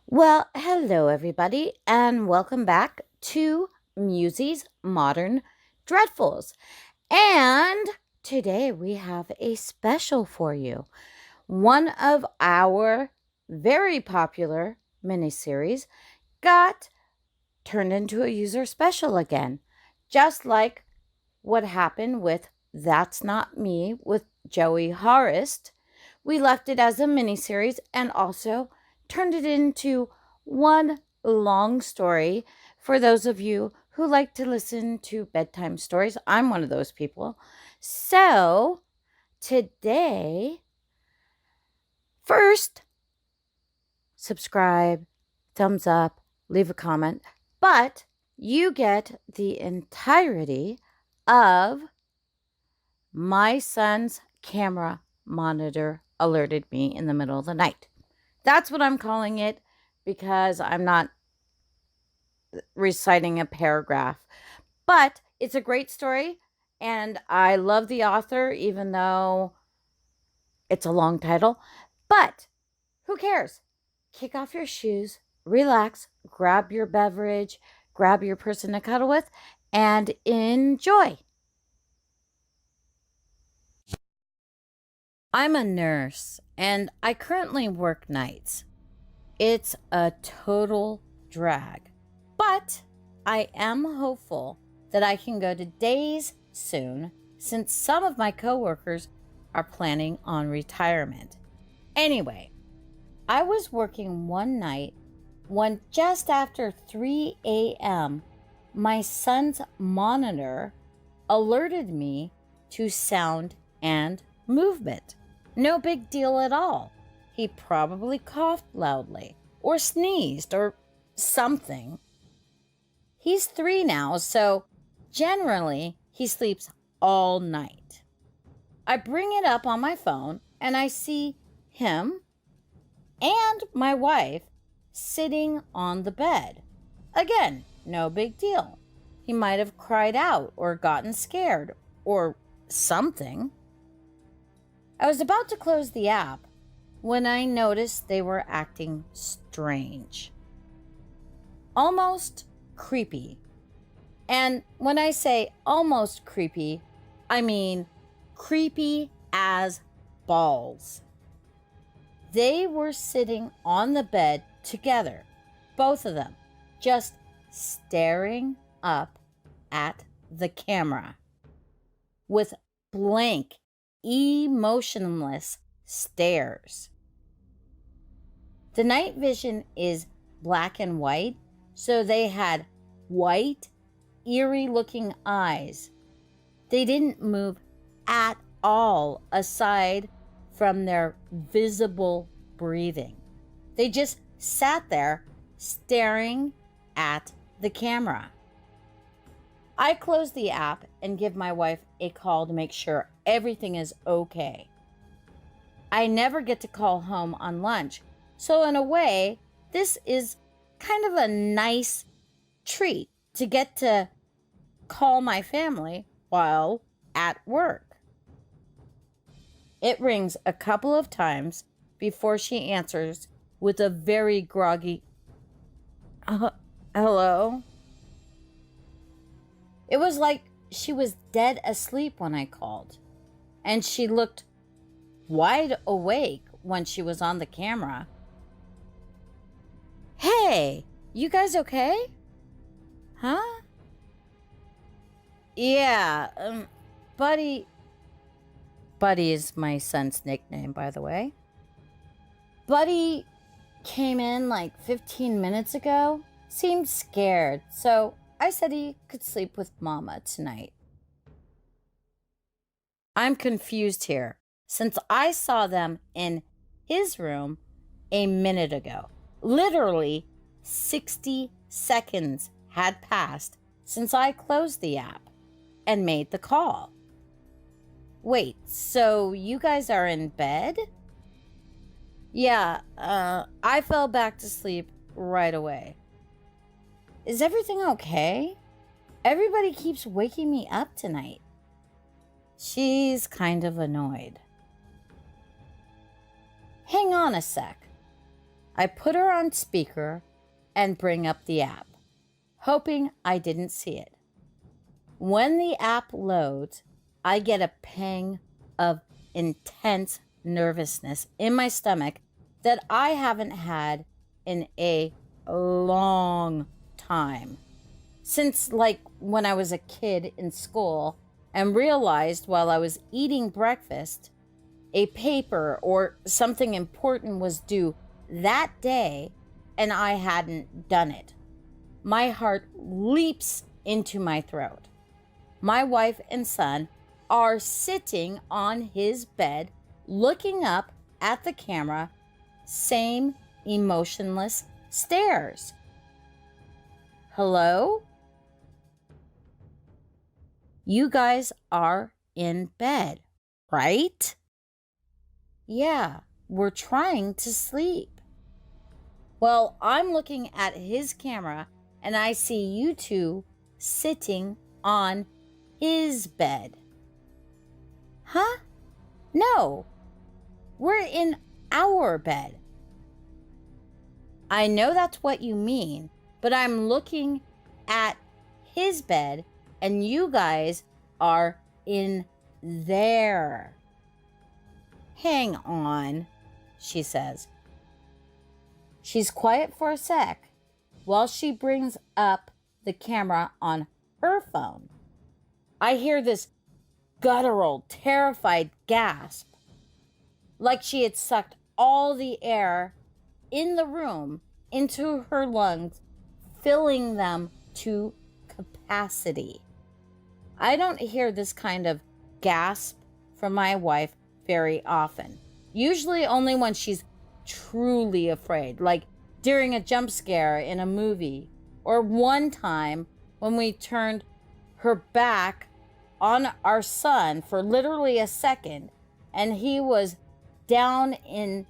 Well, hello everybody, and welcome back to Musey's Modern Dreadfuls. And today we have a special for you. One of our very popular miniseries got turned into a user special again, just like what happened with That's Not Me with Joey Horist. We left it as a miniseries and also turned it into one long story for those of you who like to listen to bedtime stories. I'm one of those people. So today, first, subscribe, thumbs up, leave a comment, but you get the entirety of my son's camera monitor alerted me in the middle of the night. That's what I'm calling it because I'm not reciting a paragraph. But it's a great story, and I love the author, even though it's a long title. But who cares? Kick off your shoes, relax, grab your beverage, grab your person to cuddle with, and enjoy. I'm a nurse, and I currently work nights. It's a total drag, but I am hopeful that I can go to days soon since some of my coworkers are planning on retirement. Anyway, I was working one night when just after 3 a.m., my son's monitor alerted me to sound and movement. No big deal at all. He probably coughed loudly or sneezed or something. He's 3 now, so generally he sleeps all night. I bring it up on my phone and I see him and my wife sitting on the bed. Again, no big deal. He might have cried out or gotten scared or something. I was about to close the app when I noticed they were acting strange. Almost creepy. And when I say almost creepy, I mean creepy as balls. They were sitting on the bed together, both of them, just staring up at the camera with blank, emotionless stares. The night vision is black and white, so they had white, eerie looking eyes. They didn't move at all aside from their visible breathing. They just sat there staring at the camera. I close the app and give my wife a call to make sure everything is okay. I never get to call home on lunch, so in a way, this is kind of a nice treat to get to call my family while at work. It rings a couple of times before she answers with a very groggy, hello? It was like she was dead asleep when I called, and she looked wide awake when she was on the camera. Hey, you guys okay? Huh? Yeah, Buddy. Buddy is my son's nickname, by the way. Buddy came in like 15 minutes ago. Seemed scared, so I said he could sleep with Mama tonight. I'm confused here, since I saw them in his room a minute ago. Literally 60 seconds had passed since I closed the app and made the call. Wait, so you guys are in bed? Yeah, I fell back to sleep right away. Is everything okay? Everybody keeps waking me up tonight. She's kind of annoyed. Hang on a sec. I put her on speaker and bring up the app, hoping I didn't see it. When the app loads, I get a pang of intense nervousness in my stomach that I haven't had in a long time. Since, like, when I was a kid in school and realized while I was eating breakfast, a paper or something important was due that day and I hadn't done it. My heart leaps into my throat. My wife and son are sitting on his bed, looking up at the camera, same emotionless stares. Hello? You guys are in bed, right? Yeah, we're trying to sleep. Well, I'm looking at his camera and I see you two sitting on his bed. Huh? No, we're in our bed. I know that's what you mean, but I'm looking at his bed and you guys are in there. Hang on, she says. She's quiet for a sec while she brings up the camera on her phone. I hear this guttural, terrified gasp, like she had sucked all the air in the room into her lungs, filling them to capacity. I don't hear this kind of gasp from my wife very often, usually only when she's truly afraid, like during a jump scare in a movie, or one time when we turned her back on our son for literally a second and he was down in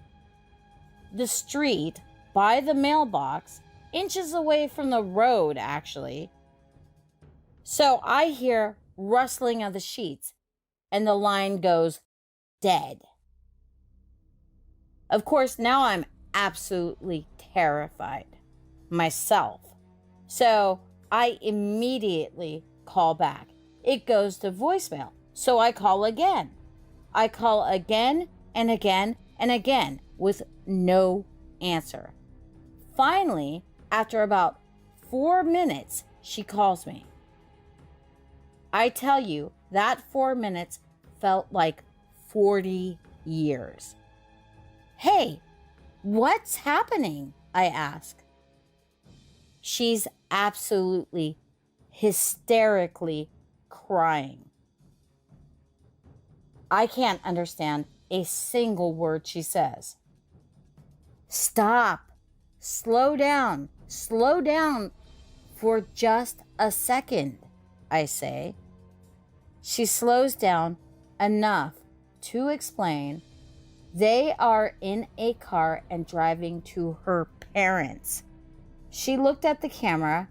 the street by the mailbox, inches away from the road actually. So I hear rustling of the sheets and the line goes dead. Of course, now I'm absolutely terrified myself. So I immediately call back. It goes to voicemail. So I call again. I call again and again and again with no answer. Finally, after about 4 minutes, she calls me. I tell you, that 4 minutes felt like 40 years. Hey, what's happening? I ask. She's absolutely hysterically crying. I can't understand a single word she says. Stop. Slow down for just a second, I say. She slows down enough to explain they are in a car and driving to her parents. She looked at the camera,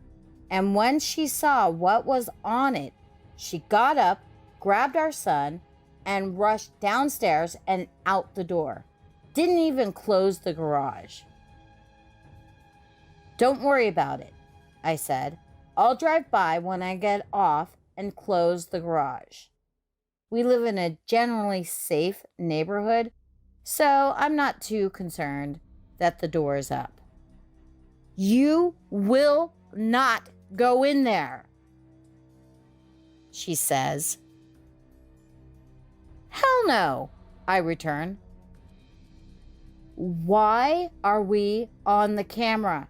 and when she saw what was on it, she got up, grabbed our son, and rushed downstairs and out the door. Didn't even close the garage. Don't worry about it, I said. I'll drive by when I get off and close the garage. We live in a generally safe neighborhood, so I'm not too concerned that the door is up. You will not go in there, she says. Hell no, I return. Why are we on the camera?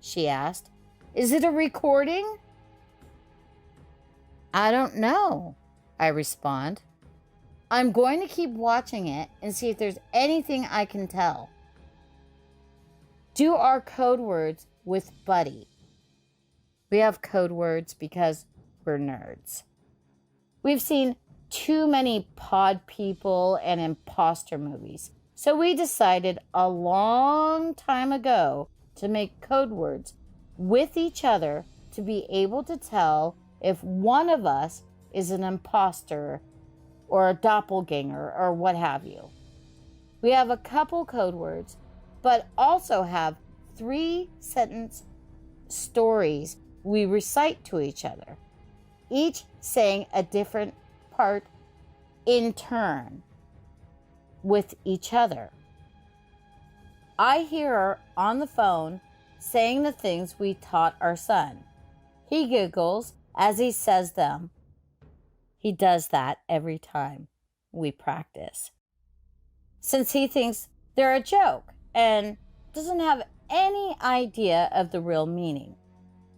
She asked. Is it a recording? I don't know, I respond. I'm going to keep watching it and see if there's anything I can tell. Do our code words with Buddy. We have code words because we're nerds. We've seen too many pod people and imposter movies, so we decided a long time ago to make code words with each other to be able to tell if one of us is an imposter or a doppelganger or what have you. We have a couple code words, but also have 3-sentence stories we recite to each other, each saying a different part in turn with each other. I hear her on the phone saying the things we taught our son. He giggles as he says them. He does that every time we practice, since he thinks they're a joke and doesn't have any idea of the real meaning.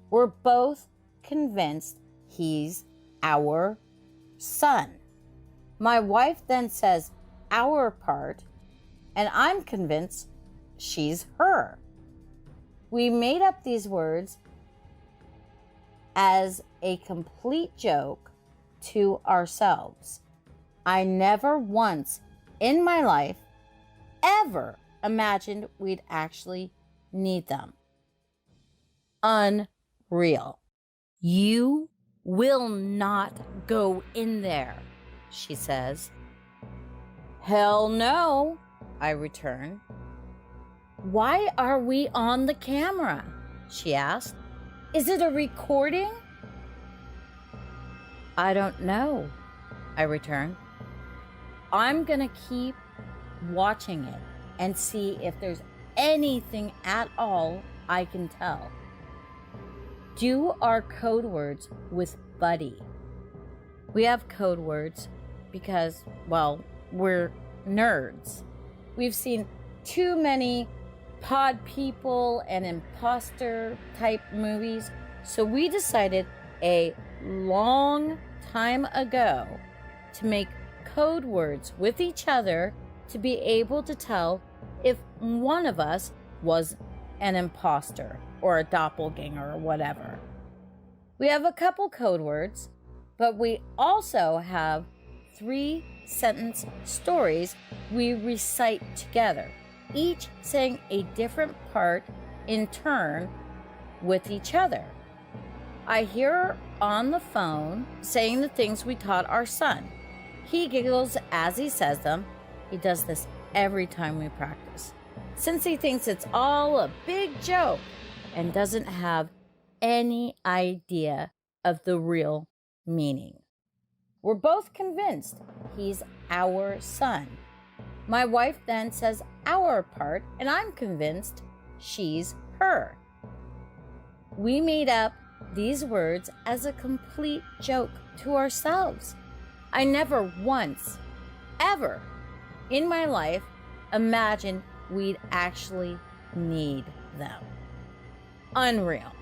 We're both convinced he's our son. My wife then says our part, and I'm convinced she's her. We made up these words as a complete joke to ourselves. I never once in my life ever imagined we'd actually need them. Unreal. You will not go in there, she says. Hell no, I return. Why are we on the camera? She asked. Is it a recording? I don't know, I return. I'm gonna keep watching it and see if there's anything at all I can tell. Do our code words with Buddy. We have code words because, well, we're nerds. We've seen too many pod people and imposter type movies, so we decided a long time ago to make code words with each other to be able to tell if one of us was an imposter or a doppelganger or whatever. We have a couple code words, but we also have 3-sentence stories we recite together, each saying a different part in turn with each other. I hear her on the phone saying the things we taught our son. He giggles as he says them. He does this every time we practice, since he thinks it's all a big joke and doesn't have any idea of the real meaning. We're both convinced he's our son. My wife then says our part, and I'm convinced she's her. We made up these words as a complete joke to ourselves. I never once, ever in my life imagined we'd actually need them. Unreal.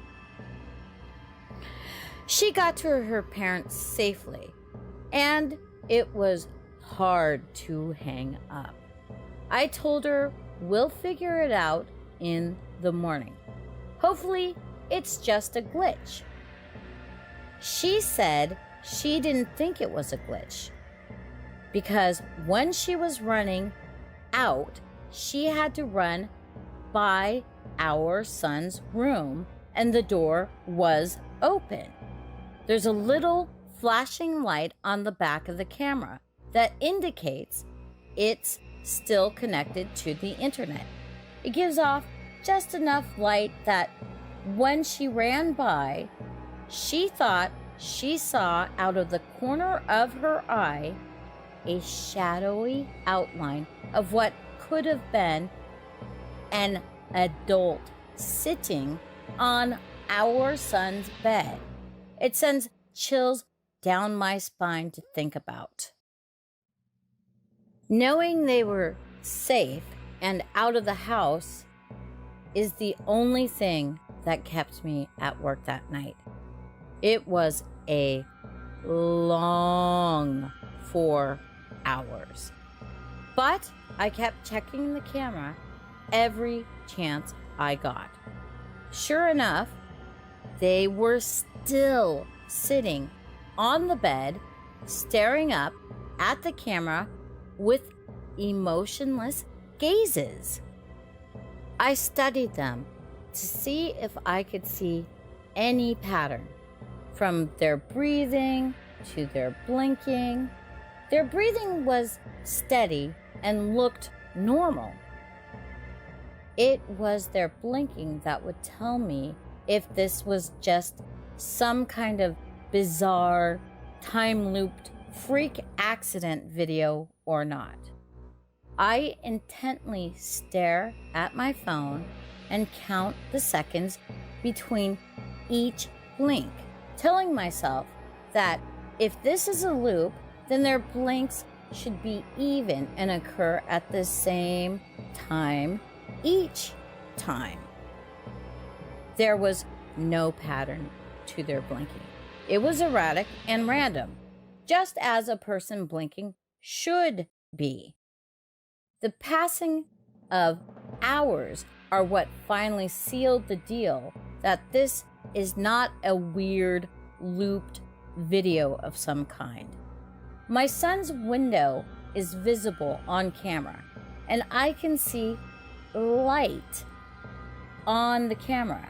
She got to her parents safely, and it was hard to hang up. I told her we'll figure it out in the morning. Hopefully, it's just a glitch. She said she didn't think it was a glitch because when she was running out, she had to run by our son's room and the door was open. There's a little flashing light on the back of the camera that indicates it's still connected to the internet. It gives off just enough light that when she ran by, she thought she saw out of the corner of her eye a shadowy outline of what could have been an adult sitting on our son's bed. It sends chills down my spine to think about. Knowing they were safe and out of the house is the only thing that kept me at work that night. It was a long 4 hours. But I kept checking the camera every chance I got. Sure enough, they were still sitting on the bed, staring up at the camera with emotionless gazes. I studied them to see if I could see any pattern, from their breathing to their blinking. Their breathing was steady and looked normal. It was their blinking that would tell me if this was just some kind of bizarre, time-looped freak accident video or not. I intently stare at my phone and count the seconds between each blink, telling myself that if this is a loop, then their blinks should be even and occur at the same time each time. There was no pattern to their blinking. It was erratic and random, just as a person blinking should be. The passing of hours are what finally sealed the deal that this is not a weird, looped video of some kind. My son's window is visible on camera, and I can see light on the camera.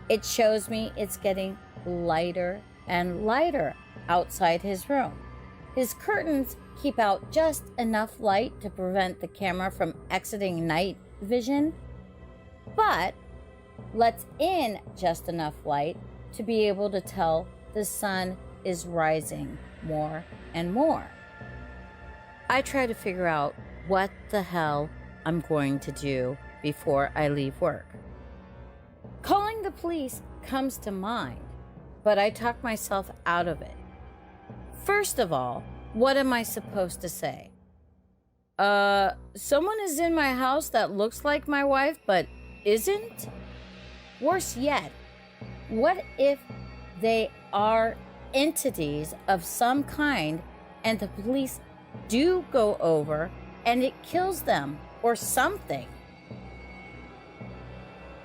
It shows me it's getting lighter and lighter outside his room. His curtains keep out just enough light to prevent the camera from exiting night vision, but lets in just enough light to be able to tell the sun is rising more and more. I try to figure out what the hell I'm going to do before I leave work. Calling the police comes to mind, but I talk myself out of it. First of all, what am I supposed to say? Someone is in my house that looks like my wife but isn't? Worse yet, what if they are entities of some kind and the police do go over and it kills them or something?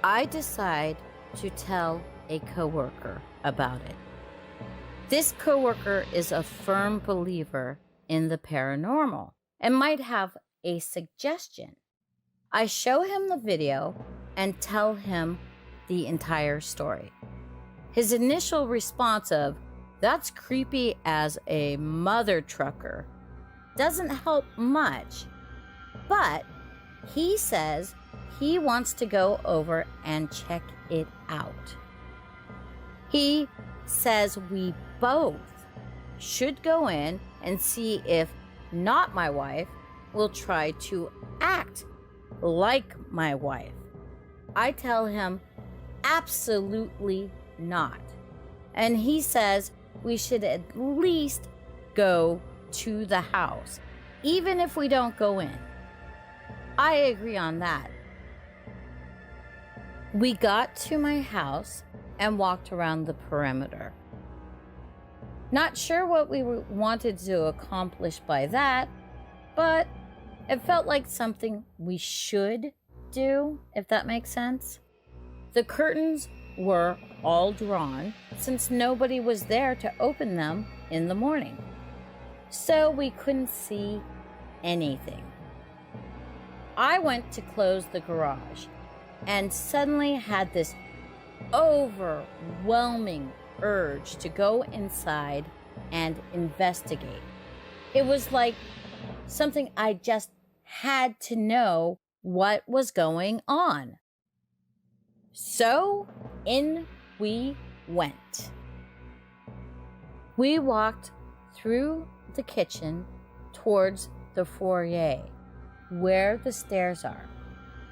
I decide to tell a coworker about it. This coworker is a firm believer in the paranormal and might have a suggestion. I show him the video and tell him the entire story. His initial response of, "That's creepy as a mother trucker," doesn't help much, but he says he wants to go over and check it out. He says we both should go in and see if not my wife will try to act like my wife. I tell him absolutely not. And he says we should at least go to the house, even if we don't go in. I agree on that. We got to my house and walked around the perimeter. Not sure what we wanted to accomplish by that, but it felt like something we should do, if that makes sense. The curtains were all drawn since nobody was there to open them in the morning, so we couldn't see anything. I went to close the garage and suddenly had this overwhelming urge to go inside and investigate. It was like something I just had to know what was going on. So in we went. We walked through the kitchen towards the foyer where the stairs are.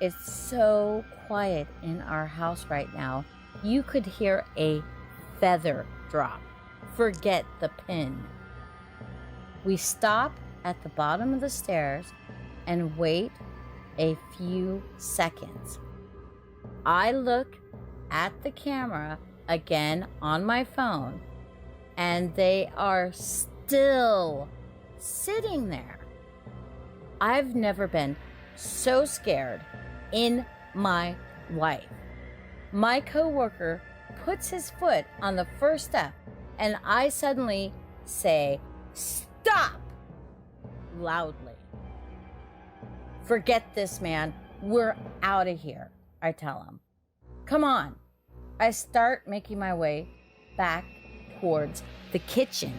It's so quiet in our house right now. You could hear a feather drop. Forget the pin. We stop at the bottom of the stairs and wait a few seconds. I look at the camera again on my phone, and they are still sitting there. I've never been so scared in my life. My coworker puts his foot on the first step, and I suddenly say, "Stop!" loudly. "Forget this, man. We're out of here," I tell him. "Come on." I start making my way back towards the kitchen.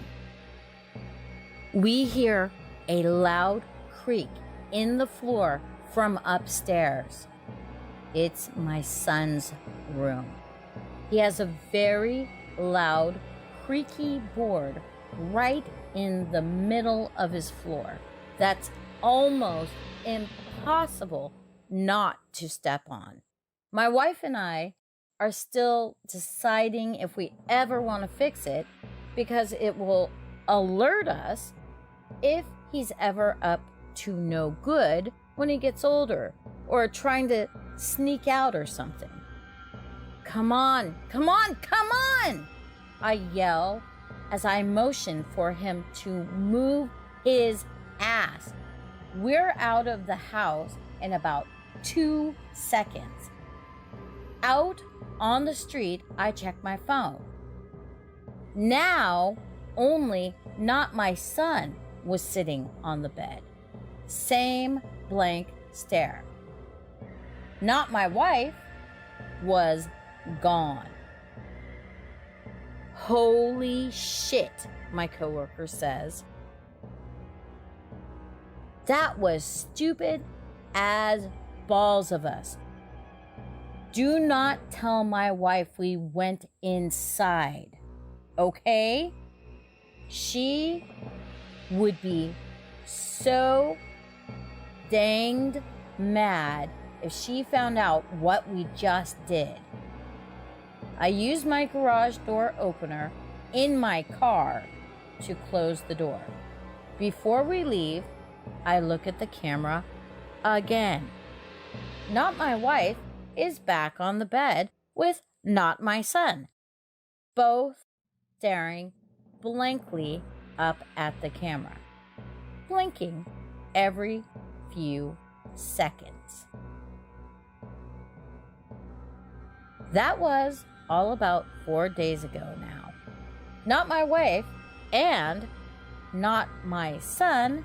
We hear a loud creak in the floor from upstairs. It's my son's room. He has a very loud, creaky board right in the middle of his floor that's almost impossible not to step on. My wife and I are still deciding if we ever want to fix it because it will alert us if he's ever up to no good when he gets older or trying to sneak out or something. Come on, come on, come on! I yell as I motion for him to move his ass. We're out of the house in about 2 seconds. Out on the street, I check my phone. Now, only not my son was sitting on the bed. Same blank stare. Not my wife was gone. Holy shit, my coworker says. That was stupid as balls of us. Do not tell my wife we went inside, okay? She would be so danged mad if she found out what we just did. I used my garage door opener in my car to close the door. Before we leave, I look at the camera again. Not my wife is back on the bed with not my son, both staring blankly up at the camera, blinking every few seconds. That was all about 4 days ago now. Not my wife and not my son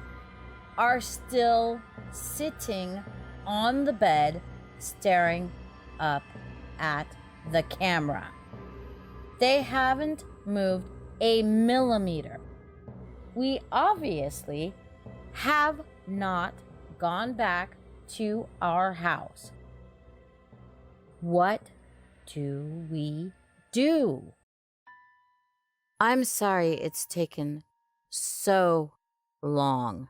are still sitting on the bed staring up at the camera. They haven't moved a millimeter. We obviously have not gone back to our house. What do we do? I'm sorry it's taken so long.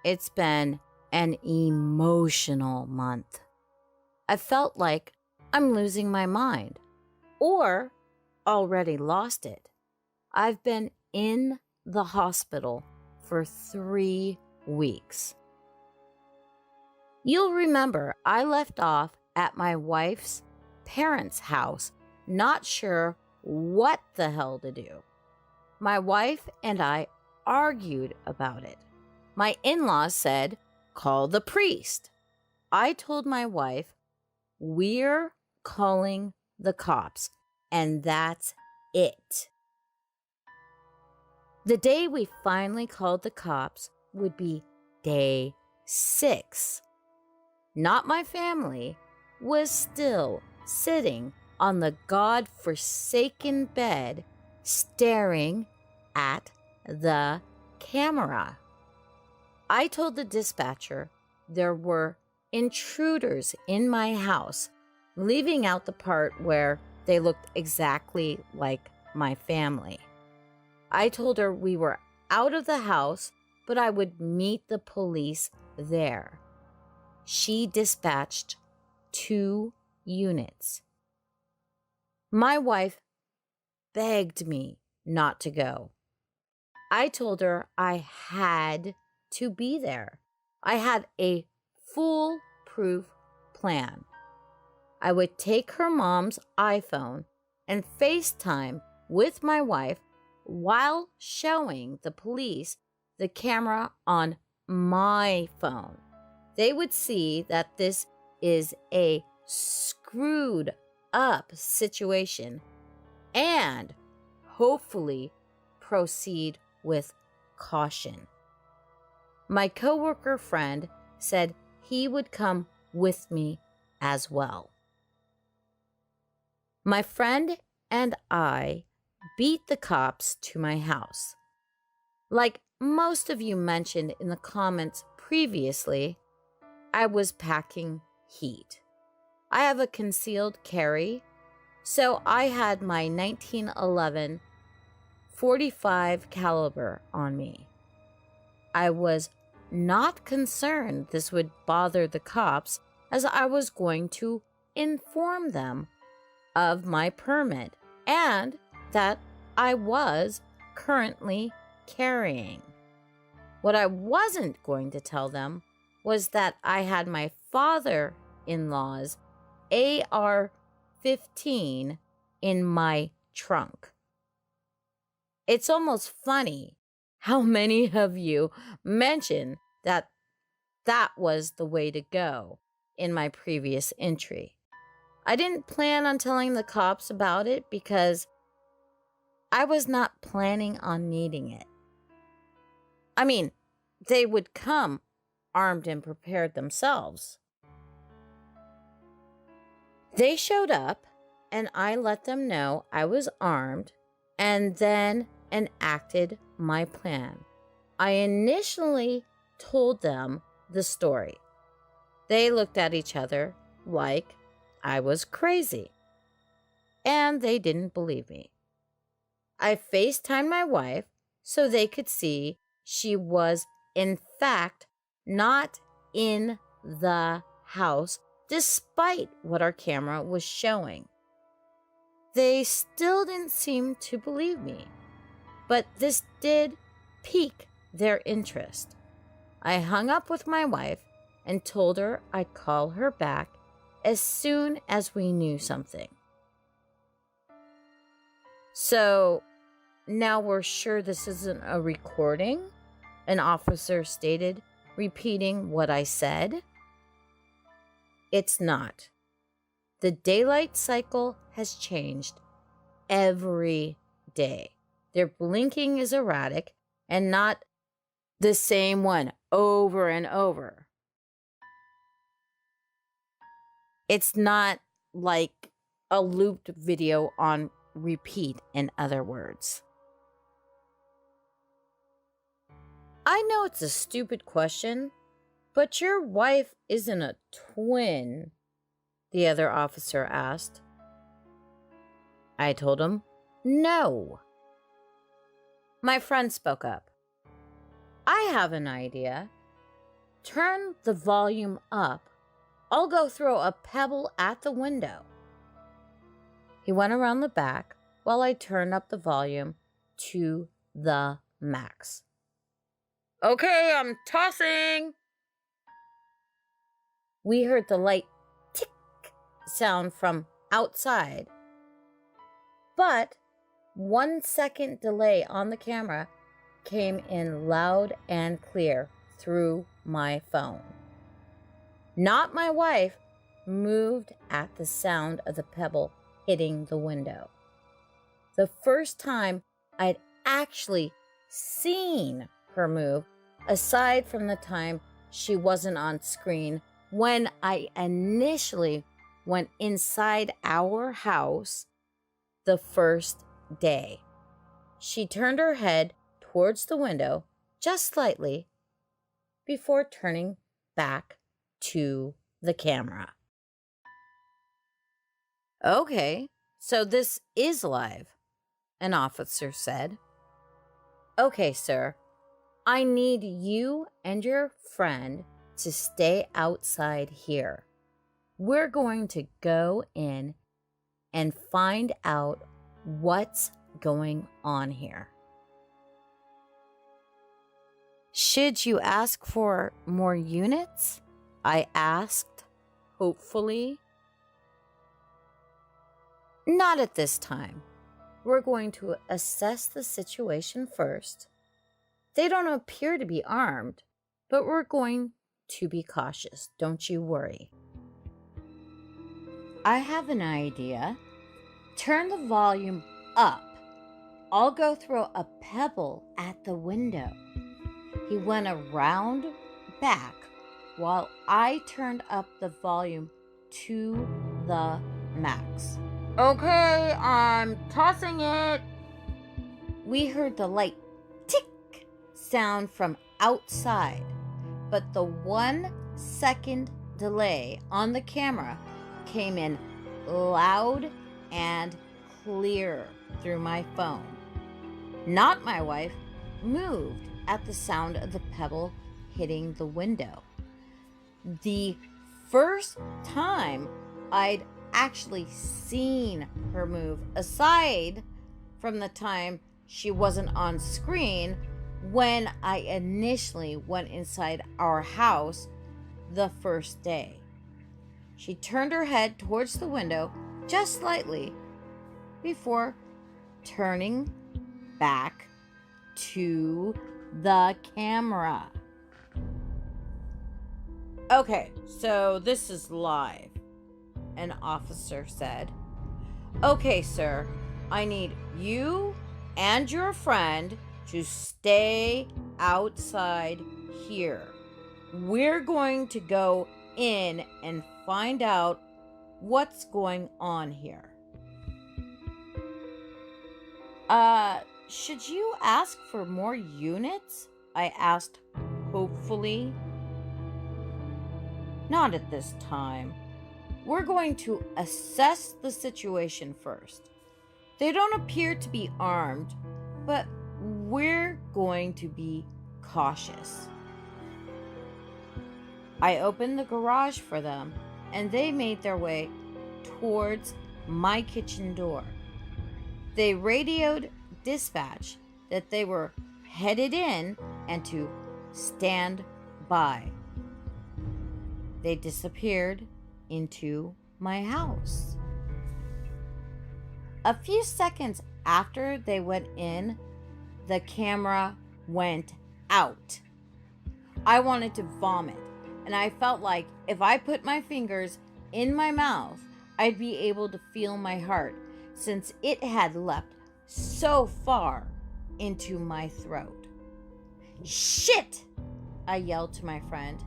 It's been an emotional month. I felt like I'm losing my mind or already lost it. I've been in the hospital for 3 weeks. You'll remember I left off at my wife's parents' house, not sure what the hell to do. My wife and I argued about it. My in-laws said, call the priest. I told my wife, we're calling the cops, and that's it. The day we finally called the cops would be day 6. Not my family was still sitting on the God-forsaken bed staring at the camera. I told the dispatcher there were intruders in my house, leaving out the part where they looked exactly like my family. I told her we were out of the house, but I would meet the police there. She dispatched 2 units. My wife begged me not to go. I told her I had to be there. I had a foolproof plan. I would take her mom's iPhone and FaceTime with my wife while showing the police the camera on my phone. They would see that this is a screwed up situation and hopefully proceed with caution. My coworker friend said he would come with me as well. My friend and I beat the cops to my house. Like most of you mentioned in the comments previously, I was packing heat. I have a concealed carry, so I had my 1911 .45 caliber on me. I was not concerned this would bother the cops, as I was going to inform them of my permit and that I was currently carrying. What I wasn't going to tell them was that I had my father-in-law's AR-15 in my trunk. It's almost funny how many of you mentioned that that was the way to go in my previous entry. I didn't plan on telling the cops about it because I was not planning on needing it. I mean, they would come armed and prepared themselves. They showed up, and I let them know I was armed and then enacted my plan. I initially told them the story. They looked at each other like I was crazy, and they didn't believe me. I FaceTimed my wife so they could see she was, in fact, not in the house, despite what our camera was showing. They still didn't seem to believe me, but this did pique their interest. I hung up with my wife and told her I'd call her back as soon as we knew something. So now we're sure this isn't a recording? An officer stated, repeating what I said. It's not. The daylight cycle has changed every day. Their blinking is erratic and not the same one over and over. It's not like a looped video on repeat, in other words. I know it's a stupid question, but your wife isn't a twin, the other officer asked. I told him, no. My friend spoke up. I have an idea. Turn the volume up. I'll go throw a pebble at the window. He went around the back while I turned up the volume to the max. Okay, I'm tossing. We heard the light tick sound from outside, but 1 second delay on the camera came in loud and clear through my phone. Not my wife moved at the sound of the pebble hitting the window. The first time I'd actually seen her move, aside from the time she wasn't on screen when I initially went inside our house the first day. She turned her head towards the window just slightly before turning back to the camera. Okay, so this is live, an officer said. Okay, sir, I need you and your friend to stay outside here. We're going to go in and find out what's going on here. Should you ask for more units? I asked, hopefully. Not at this time. We're going to assess the situation first. They don't appear to be armed, but we're going to be cautious. Don't you worry. I have an idea. Turn the volume up. I'll go throw a pebble at the window. He went around back while I turned up the volume to the max. Okay, I'm tossing it. We heard the light tick sound from outside, but the 1 second delay on the camera came in loud and clear through my phone. Not my wife moved at the sound of the pebble hitting the window. The first time I'd actually seen her move, aside from the time she wasn't on screen when I initially went inside our house the first day. She turned her head towards the window just slightly before turning back to the camera. Okay, so this is live, an officer said. Okay, sir, I need you and your friend to stay outside here. We're going to go in and find out what's going on here. Should you ask for more units? I asked hopefully. Not at this time. We're going to assess the situation first. They don't appear to be armed, but we're going to be cautious. I opened the garage for them, and they made their way towards my kitchen door. They radioed dispatch that they were headed in and to stand by. They disappeared into my house. A few seconds after they went in, the camera went out. I wanted to vomit, and I felt like if I put my fingers in my mouth, I'd be able to feel my heart, since it had leapt so far into my throat. Shit! I yelled to my friend.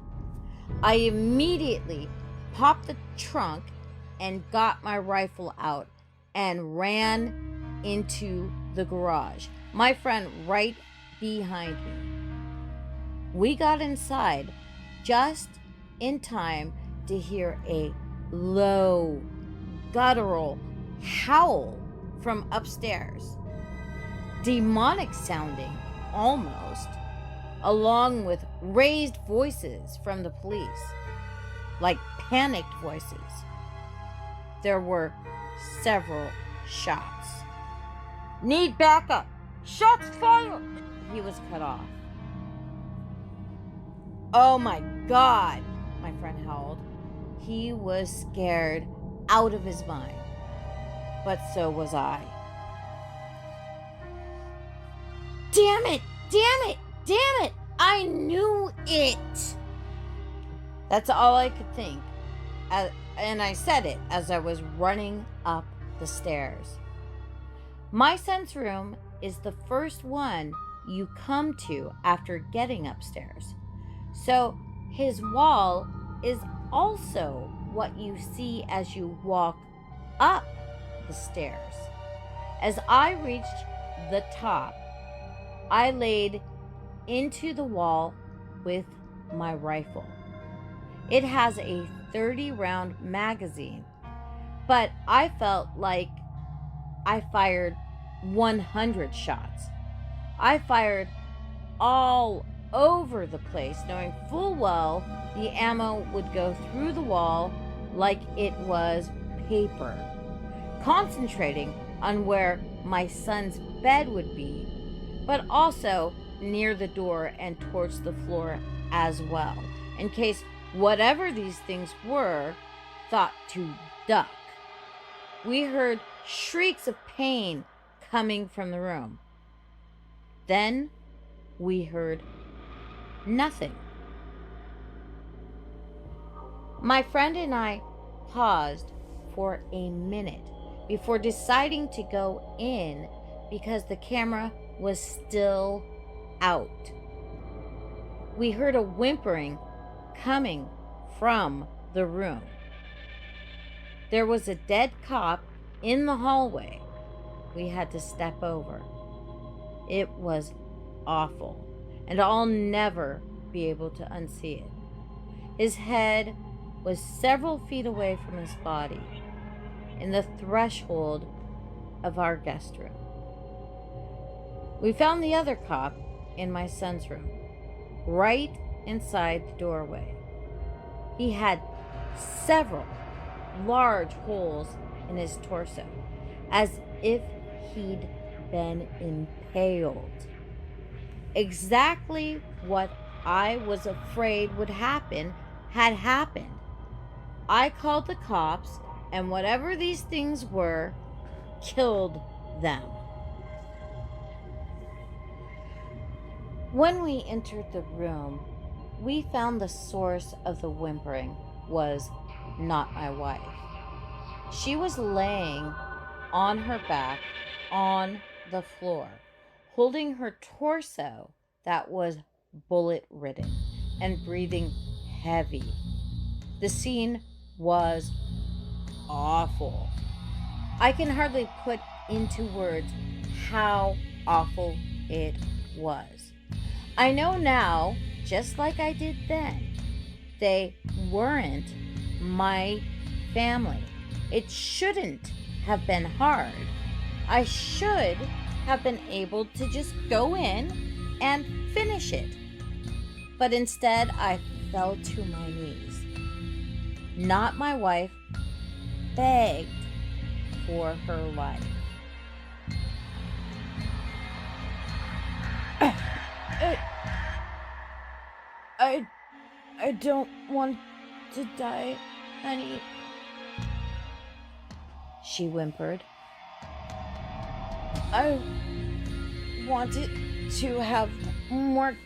I immediately popped the trunk and got my rifle out and ran into the garage, my friend right behind me. We got inside just in time to hear a low, guttural howl from upstairs, demonic sounding almost, along with raised voices from the police, like panicked voices. There were several shots. Need backup! Shots fired! He was cut off. Oh my God, my friend howled. He was scared out of his mind. But so was I. Damn it! Damn it! Damn it! I knew it! That's all I could think. And I said it as I was running up the stairs. My son's room is the first one you come to after getting upstairs. So his wall is also what you see as you walk up the stairs. As I reached the top, I laid into the wall with my rifle. It has a 30-round magazine, but I felt like I fired 100 shots. I fired all over the place, knowing full well the ammo would go through the wall like it was paper, concentrating on where my son's bed would be, but also near the door and towards the floor as well, in case whatever these things were thought to duck. We heard shrieks of pain coming from the room. Then we heard nothing. My friend and I paused for a minute before deciding to go in because the camera was still out. We heard a whimpering coming from the room. There was a dead cop in the hallway we had to step over. It was awful, and I'll never be able to unsee it. His head was several feet away from his body, in the threshold of our guest room. We found the other cop in my son's room, right inside the doorway. He had several large holes in his torso, as if he'd been impaled. Exactly what I was afraid would happen had happened. I called the cops, and whatever these things were, killed them. When we entered the room, we found the source of the whimpering was not my wife. She was laying on her back on the floor, holding her torso that was bullet ridden and breathing heavy. The scene was awful. I can hardly put into words how awful it was. I know now, just like I did then, they weren't my family. It shouldn't have been hard. I should have been able to just go in and finish it. But instead, I fell to my knees. Not my wife, begged for her life. I don't want to die, honey, she whimpered. I wanted to have more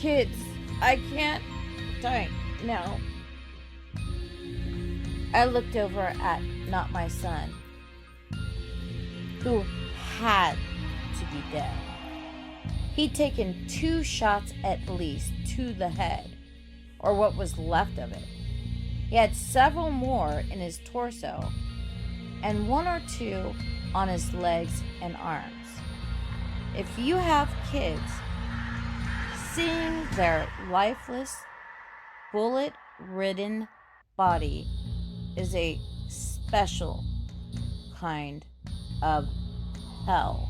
kids. I can't die now. I looked over at not my son, who had to be dead. He'd taken 2 shots at least to the head, or what was left of it. He had several more in his torso, and 1 or 2 on his legs and arms. If you have kids, seeing their lifeless, bullet-ridden body is a special kind of hell.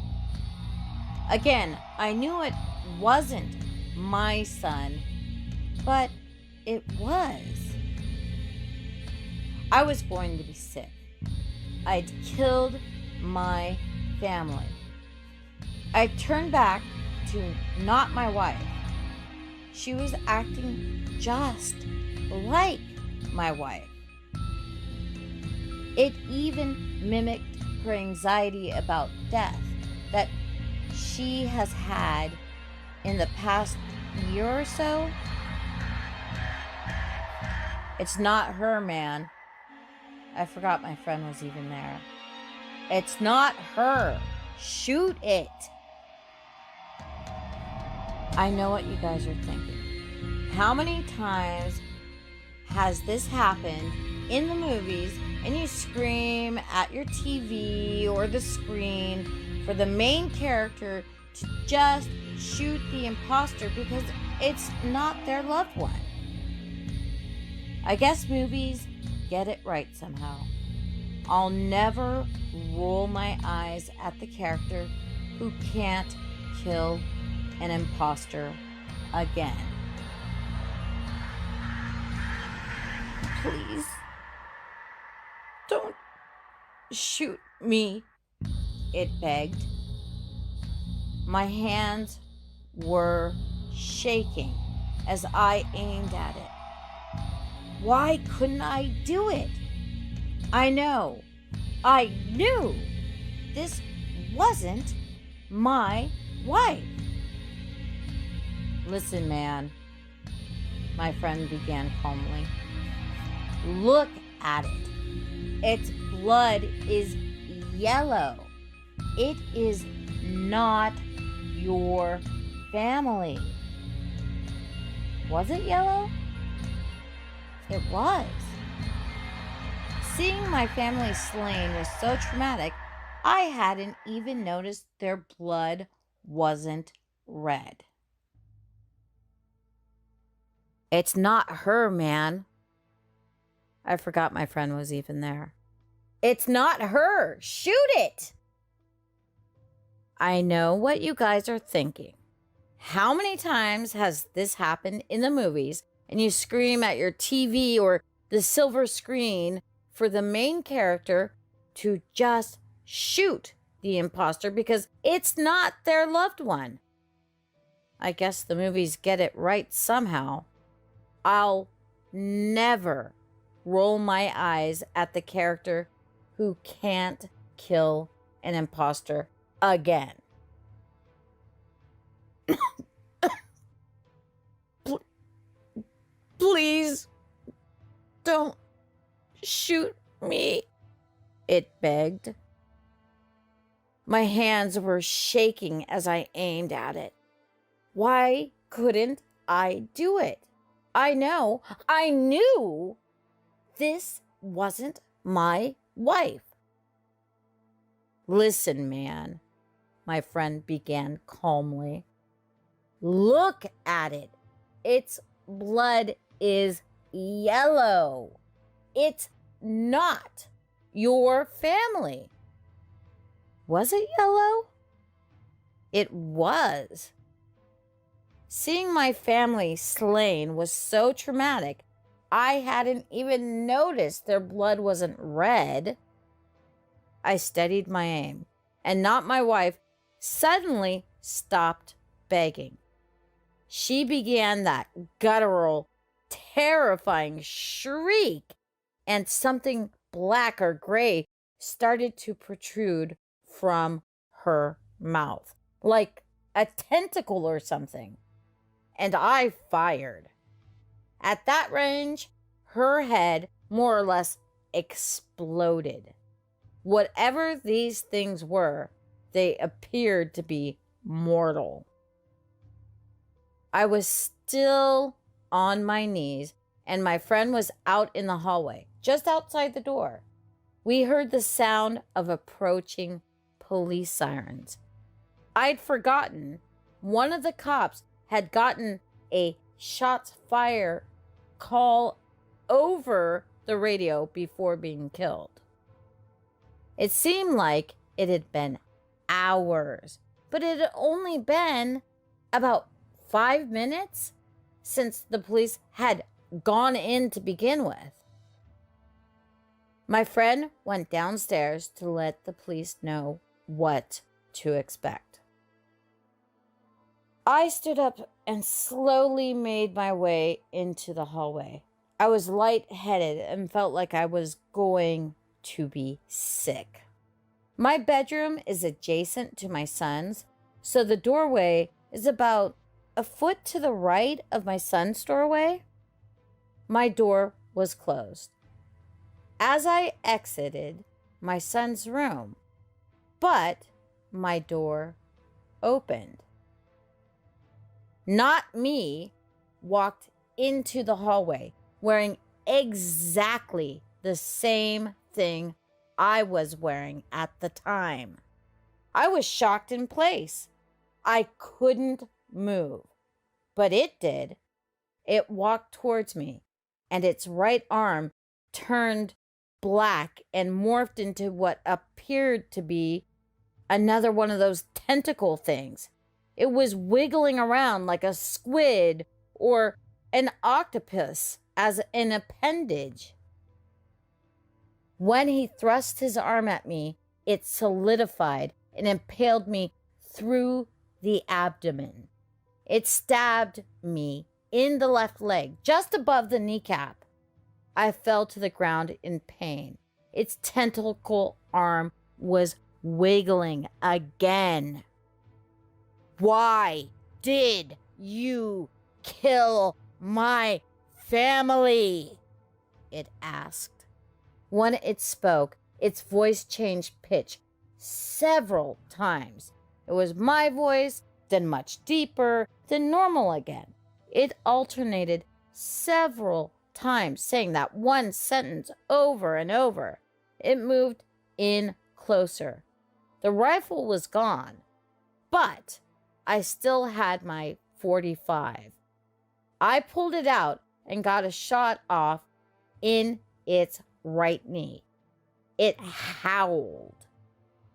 Again, I knew it wasn't my son, but it was. I was going to be sick. I'd killed my family. I turned back to not my wife. She was acting just like my wife. It even mimicked her anxiety about death that she has had in the past year or so. It's not her, man. I forgot my friend was even there. It's not her. Shoot it. I know what you guys are thinking. How many times has this happened in the movies and you scream at your TV or the screen for the main character to just shoot the imposter because it's not their loved one? I guess movies get it right somehow. I'll never roll my eyes at the character who can't kill an imposter again. Please, don't shoot me, it begged. My hands were shaking as I aimed at it. Why couldn't I do it? I knew this wasn't my wife. Listen, man, my friend began calmly. Look at it. Its blood is yellow. It is not your family. Was it yellow? It was. Seeing my family slain was so traumatic, I hadn't even noticed their blood wasn't red. It's not her, man. I forgot my friend was even there. It's not her. Shoot it. I know what you guys are thinking. How many times has this happened in the movies and you scream at your TV or the silver screen for the main character to just shoot the imposter because it's not their loved one? I guess the movies get it right somehow. I'll never roll my eyes at the character who can't kill an imposter again. Please don't shoot me, it begged. My hands were shaking as I aimed at it. Why couldn't I do it? I knew this wasn't my wife. Listen, man, my friend began calmly. Look at it. Its blood is yellow. It's not your family. Was it yellow? It was. Seeing my family slain was so traumatic, I hadn't even noticed their blood wasn't red. I steadied my aim, and not my wife suddenly stopped begging. She began that guttural, terrifying shriek, and something black or gray started to protrude from her mouth, like a tentacle or something. And I fired. At that range, her head more or less exploded. Whatever these things were, they appeared to be mortal. I was still on my knees, and my friend was out in the hallway, just outside the door. We heard the sound of approaching police sirens. I'd forgotten one of the cops had gotten a shots fired call over the radio before being killed. It seemed like it had been hours, but it had only been about 5 minutes since the police had gone in to begin with. My friend went downstairs to let the police know what to expect. I stood up and slowly made my way into the hallway. I was lightheaded and felt like I was going to be sick. My bedroom is adjacent to my son's, so the doorway is about a foot to the right of my son's doorway. My door was closed as I exited my son's room, but my door opened. Not me walked into the hallway wearing exactly the same thing I was wearing at the time. I was shocked in place. I couldn't move, but it did. It walked towards me, and its right arm turned black and morphed into what appeared to be another one of those tentacle things. It was wiggling around like a squid or an octopus as an appendage. When he thrust his arm at me, it solidified and impaled me through the abdomen. It stabbed me in the left leg, just above the kneecap. I fell to the ground in pain. Its tentacle arm was wiggling again. Why did you kill my family? It asked. When it spoke, its voice changed pitch several times. It was my voice, then much deeper, then normal again. It alternated several times, saying that one sentence over and over. It moved in closer. The rifle was gone, but I still had my .45. I pulled it out and got a shot off in its right knee. It howled.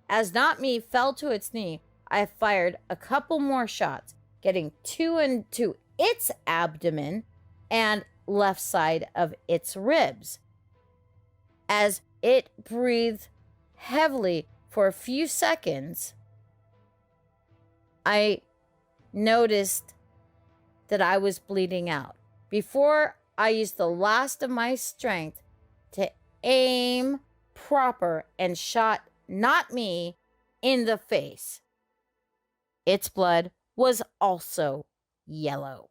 As Not Me fell to its knee, I fired a couple more shots, getting 2 into its abdomen and left side of its ribs. As it breathed heavily for a few seconds, I noticed that I was bleeding out. Before I used the last of my strength to aim proper and shot Not Me in the face. Its blood was also yellow.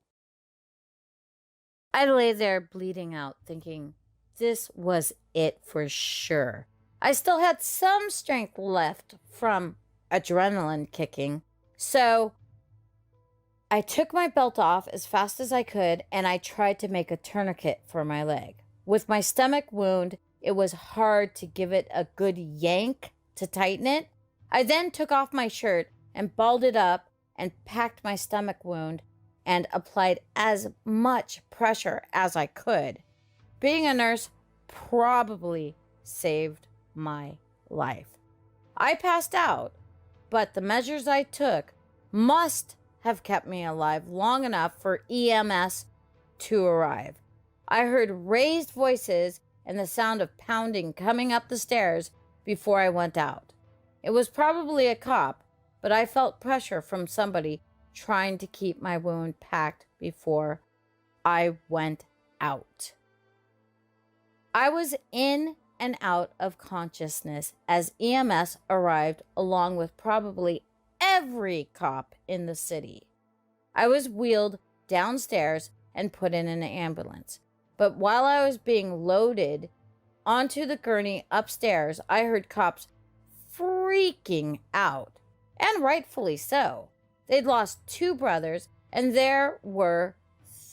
I lay there bleeding out, thinking this was it for sure. I still had some strength left from adrenaline kicking, so I took my belt off as fast as I could, and I tried to make a tourniquet for my leg. With my stomach wound, it was hard to give it a good yank to tighten it. I then took off my shirt and balled it up and packed my stomach wound and applied as much pressure as I could. Being a nurse probably saved my life. I passed out, but the measures I took must have kept me alive long enough for EMS to arrive. I heard raised voices and the sound of pounding coming up the stairs before I went out. It was probably a cop, but I felt pressure from somebody trying to keep my wound packed before I went out. I was in and out of consciousness as EMS arrived, along with probably every cop in the city. I was wheeled downstairs and put in an ambulance. But while I was being loaded onto the gurney upstairs, I heard cops freaking out, and rightfully so. They'd lost 2 brothers, and there were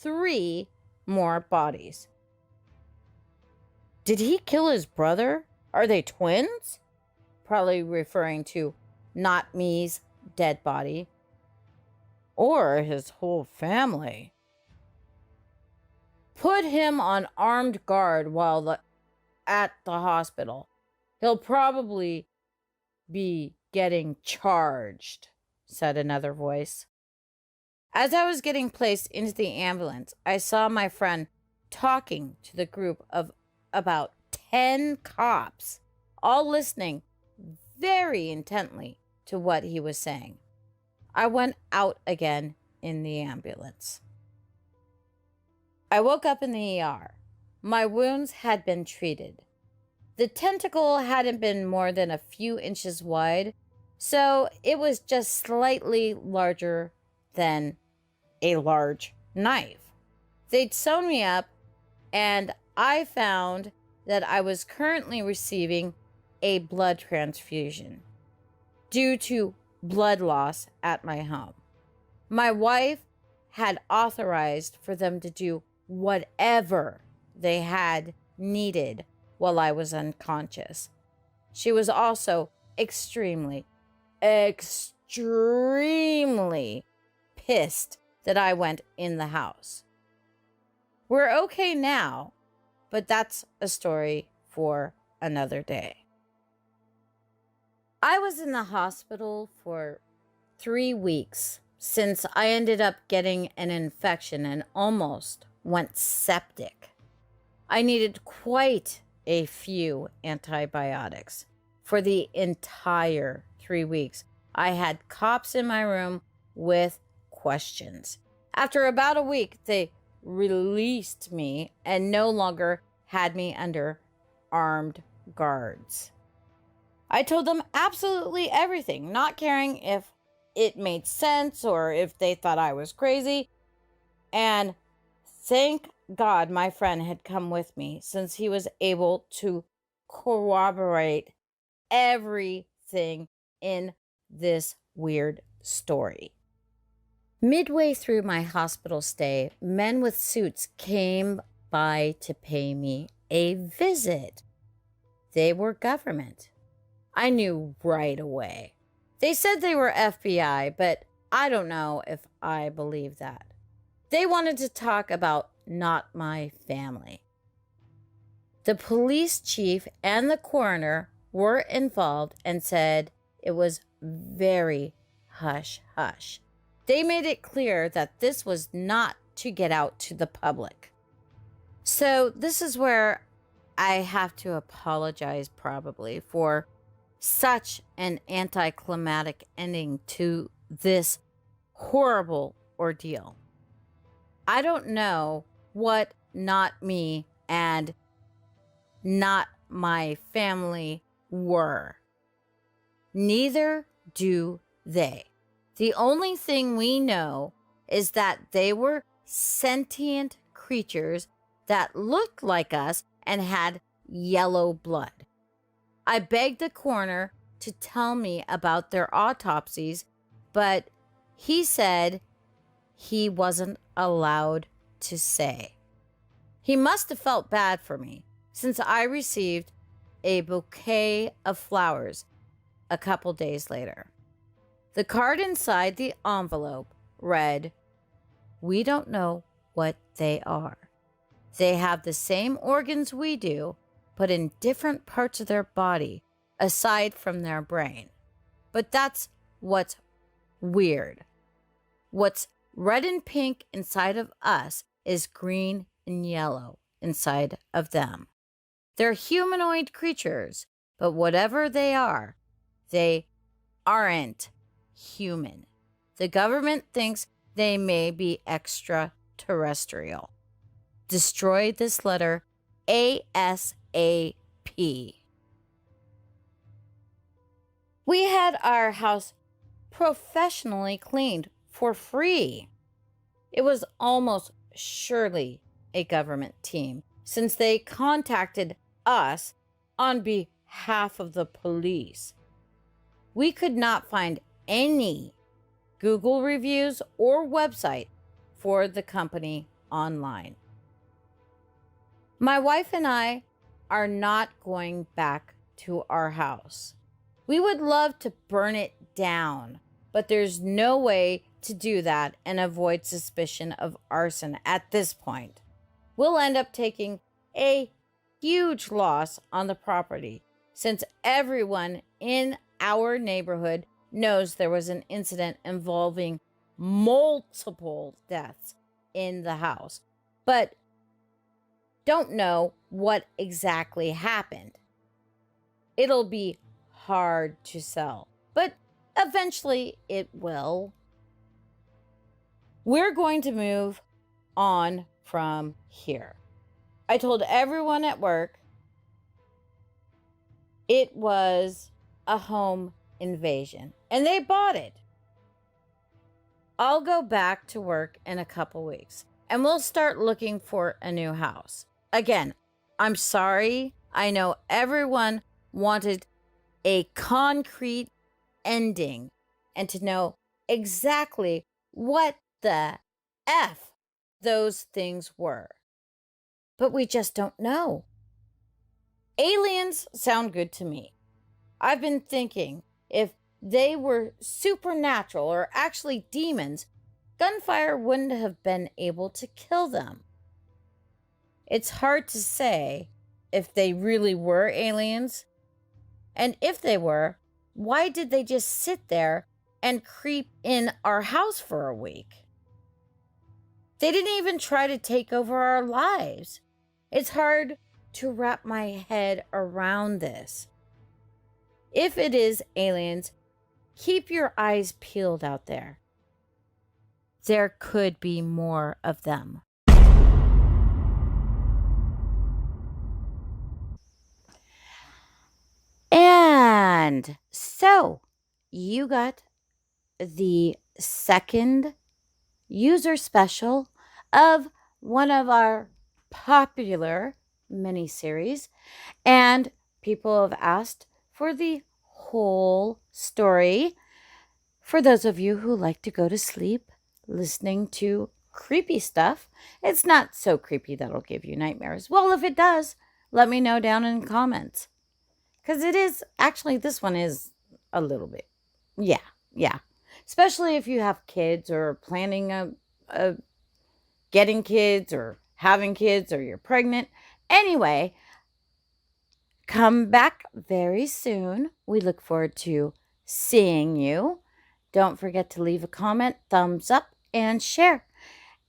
3 more bodies. Did he kill his brother? Are they twins? Probably referring to Not Me's dead body. Or his whole family. Put him on armed guard while at the hospital. He'll probably be getting charged, said another voice. As I was getting placed into the ambulance, I saw my friend talking to the group of about 10 cops, all listening very intently to what he was saying. I went out again in the ambulance. I woke up in the ER. My wounds had been treated. The tentacle hadn't been more than a few inches wide, so it was just slightly larger than a large knife. They'd sewn me up, and I found that I was currently receiving a blood transfusion due to blood loss at my home. My wife had authorized for them to do whatever they had needed while I was unconscious. She was also extremely pissed that I went in the house. We're okay now, but that's a story for another day. I was in the hospital for 3 weeks since I ended up getting an infection and almost went septic. I needed quite a few antibiotics. For the entire 3 weeks, I had cops in my room with questions. After about a week, they released me and no longer had me under armed guards. I told them absolutely everything, not caring if it made sense or if they thought I was crazy. And thank God my friend had come with me, since he was able to corroborate everything in this weird story. Midway through my hospital stay, men with suits came by to pay me a visit. They were government. I knew right away. They said they were FBI, but I don't know if I believe that. They wanted to talk about not my family. The police chief and the coroner were involved and said it was very hush hush. They made it clear that this was not to get out to the public. So this is where I have to apologize probably for such an anticlimactic ending to this horrible ordeal. I don't know what not me and not my family were. Neither do they. The only thing we know is that they were sentient creatures that looked like us and had yellow blood. I begged the coroner to tell me about their autopsies, but he said he wasn't allowed to say. He must have felt bad for me, since I received a bouquet of flowers a couple days later. The card inside the envelope read, "We don't know what they are. They have the same organs we do, but in different parts of their body, aside from their brain. But that's what's weird. What's red and pink inside of us is green and yellow inside of them. They're humanoid creatures, but whatever they aren't human. The government thinks they may be extraterrestrial. Destroy this letter ASAP." We had our house professionally cleaned for free. It was almost surely a government team, since they contacted us on behalf of the police. We could not find any Google reviews or website for the company online. My wife and I are not going back to our house. We would love to burn it down, but there's no way to do that and avoid suspicion of arson at this point. We'll end up taking a huge loss on the property, since everyone in our neighborhood knows there was an incident involving multiple deaths in the house, but don't know what exactly happened. It'll be hard to sell, but eventually it will. We're going to move on from here. I told everyone at work it was a home invasion, and they bought it. I'll go back to work in a couple weeks, and we'll start looking for a new house. Again, I'm sorry. I know everyone wanted a concrete ending and to know exactly what the F those things were. But we just don't know. Aliens sound good to me. I've been thinking if they were supernatural or actually demons, gunfire wouldn't have been able to kill them. It's hard to say if they really were aliens. And if they were, why did they just sit there and creep in our house for a week? They didn't even try to take over our lives. It's hard to wrap my head around this. If it is aliens, keep your eyes peeled out there. There could be more of them. And so you got the second user special of one of our popular miniseries, and people have asked for the whole story. For those of you who like to go to sleep listening to creepy stuff, it's not so creepy that'll give you nightmares. Well, if it does, let me know down in the comments. Because it is, actually, this one is a little bit. Yeah. Especially if you have kids or planning a getting kids or having kids or you're pregnant. Anyway, come back very soon. We look forward to seeing you. Don't forget to leave a comment, thumbs up, and share.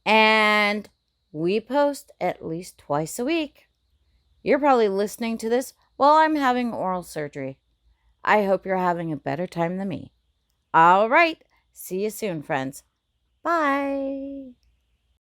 And we post at least twice a week. You're probably listening to this while I'm having oral surgery. I hope you're having a better time than me. All right. See you soon, friends. Bye.